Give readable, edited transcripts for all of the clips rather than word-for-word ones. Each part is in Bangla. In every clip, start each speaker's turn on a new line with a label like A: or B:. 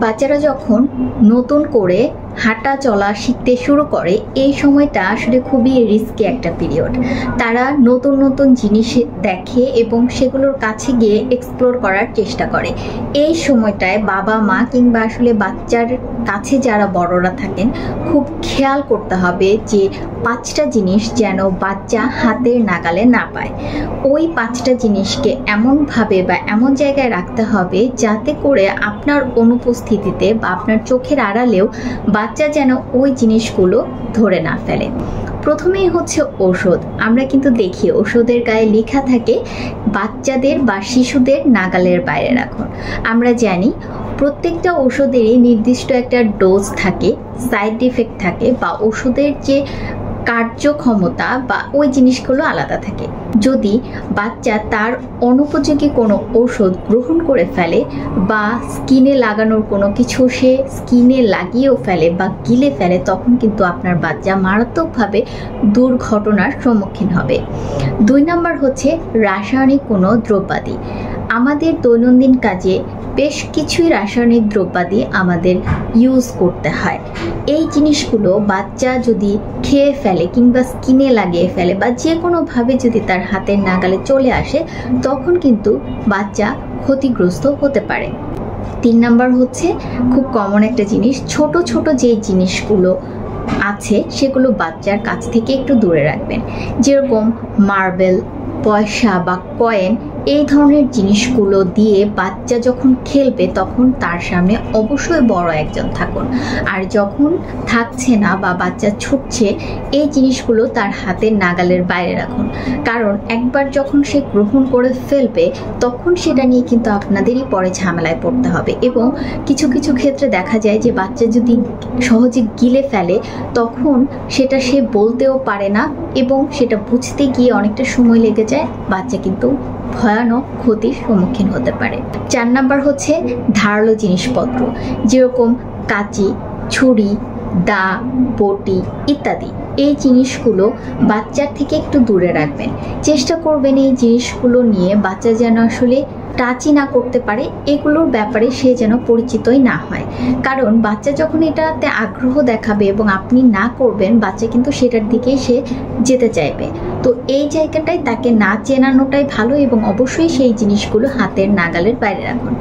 A: বাচ্চারা যখন নতুন করে হাঁটা চলা শিখতে শুরু করে এই সময়টা আসলে খুবই রিস্কি একটা পিরিয়ড। তারা নতুন নতুন জিনিস দেখে এবং সেগুলোর কাছে গিয়ে এক্সপ্লোর করার চেষ্টা করে। এই সময়টায় বাবা মা কিংবা আসলে বাচ্চার কাছে যারা বড়রা থাকেন খুব খেয়াল করতে হবে যে 5টা জিনিস যেন বাচ্চা হাতের নাগালে না পায়। ওই 5টা জিনিসকে এমনভাবে বা এমন জায়গায় রাখতে হবে যাতে করে আপনার অনুপস্থিতিতে বা আপনার চোখের আড়ালেও বাচ্চা যেন ওই জিনিসগুলো ধরে না ফেলে। প্রথমেই হচ্ছে ওষুধ। আমরা কিন্তু দেখি ওষুধের গায়ে লেখা থাকে বাচ্চাদের বা শিশুদের নাগালের বাইরে রাখুন। আমরা জানি প্রত্যেকটা ওষুধেরই নির্দিষ্ট একটা ডোজ থাকে, সাইড ইফেক্ট থাকে বা ওষুধের যে কার্যক্ষমতা বা ওই জিনিসগুলো আলাদা থাকে। যদি বাচ্চা তার অনুপযোগী কোনো ওষুধ গ্রহণ করে ফেলে বা স্কিনে লাগানোর কোনো কিছু সে স্কিনে লাগিয়েও ফেলে বা গিলে ফেলে, তখন কিন্তু আপনার বাচ্চা মারাত্মকভাবে দুর্ঘটনার সম্মুখীন হবে। 2 নম্বর হচ্ছে রাসায়নিক কোনো দ্রব্যাদি। আমাদের দৈনন্দিন কাজে বেশ কিছুই রাসায়নিক দ্রব্যাদি আমাদের ইউজ করতে হয়। এই জিনিসগুলো বাচ্চা যদি খেয়ে ফেলে কিংবা স্কিনে লাগিয়ে ফেলে বা যে কোনোভাবে যদি তার হাতের নাগালে চলে আসে, তখন কিন্তু বাচ্চা ক্ষতিগ্রস্ত হতে পারে। 3 নম্বর হচ্ছে খুব কমন একটা জিনিস, ছোট ছোট যে জিনিসগুলো আছে সেগুলো বাচ্চার কাছ থেকে একটু দূরে রাখবেন। যেরকম মার্বেল, পয়সা বা কয়েন, এই ধরনের জিনিসগুলো দিয়ে বাচ্চা যখন খেলবে তখন তার সামনে অবশ্যই বড় একজন থাকুন। আর যখন থাকছে না বা বাচ্চা ছুটছে, এই জিনিসগুলো তার হাতের নাগালের বাইরে রাখুন। কারণ একবার যখন সে গ্রহণ করে ফেলবে তখন সেটা নিয়ে কিন্তু আপনাদেরই পরে ঝামেলায় পড়তে হবে। এবং কিছু কিছু ক্ষেত্রে দেখা যায় যে বাচ্চা যদি সহজে গিলে ফেলে তখন সেটা সে বলতেও পারে না এবং সেটা বুঝতে গিয়ে অনেকটা সময় লেগে যায়, বাচ্চা কিন্তু ভয়ানক ক্ষতির সম্মুখীন হতে পারে। 4 নাম্বার হচ্ছে ধারালো জিনিসপত্র, যেরকম কাঁচি, ছুরি, দা, বটি ইত্যাদি। এই জিনিসগুলো বাচ্চার থেকে একটু দূরে রাখবেন। চেষ্টা করবেন এই জিনিসগুলো নিয়ে বাচ্চা যেন আসলে টাচই না করতে পারে, এগুলোর ব্যাপারে সে যেন পরিচিতই না হয়। কারণ বাচ্চা যখন এটাতে আগ্রহ দেখাবে এবং আপনি না করবেন, বাচ্চা কিন্তু সেটার দিকেই সে যেতে চাইবে। তো এই জায়গাটায় তাকে না চেনানোটাই ভালো এবং অবশ্যই সেই জিনিসগুলো হাতের নাগালের বাইরে রাখুন।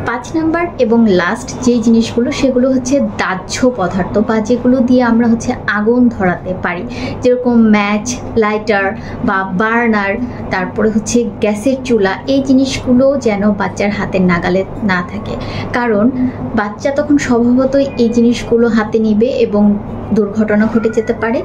A: 5 নাম্বার এবং লাস্ট যে জিনিসগুলো সেগুলো হচ্ছে দাহ্য পদার্থ বা যেগুলো দিয়ে আমরা হচ্ছে আগুন ধরাতে পারি, যেরকম ম্যাচ, লাইটার বা বার্নার, তারপরে হচ্ছে গ্যাসের চুলা। এই জিনিসগুলো যেন বাচ্চার হাতের নাগালে না থাকে, কারণ বাচ্চা তখন স্বভাবতই এই জিনিসগুলো হাতে নিবে এবং দুর্ঘটনা ঘটে যেতে পারে।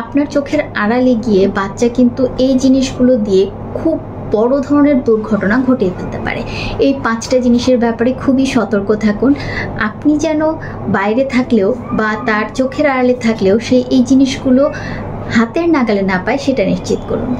A: আপনার চোখের আড়ালে গিয়ে বাচ্চা কিন্তু এই জিনিসগুলো দিয়ে খুব বড় ধরনের দুর্ঘটনা ঘটিয়ে ফেলতে পারে। এই 5টা জিনিসের ব্যাপারে খুবই সতর্ক থাকুন। আপনি যেন বাইরে থাকলেও বা তার চোখের আড়ালে থাকলেও এই জিনিসগুলো হাতের নাগালে না পায় সেটা নিশ্চিত করুন।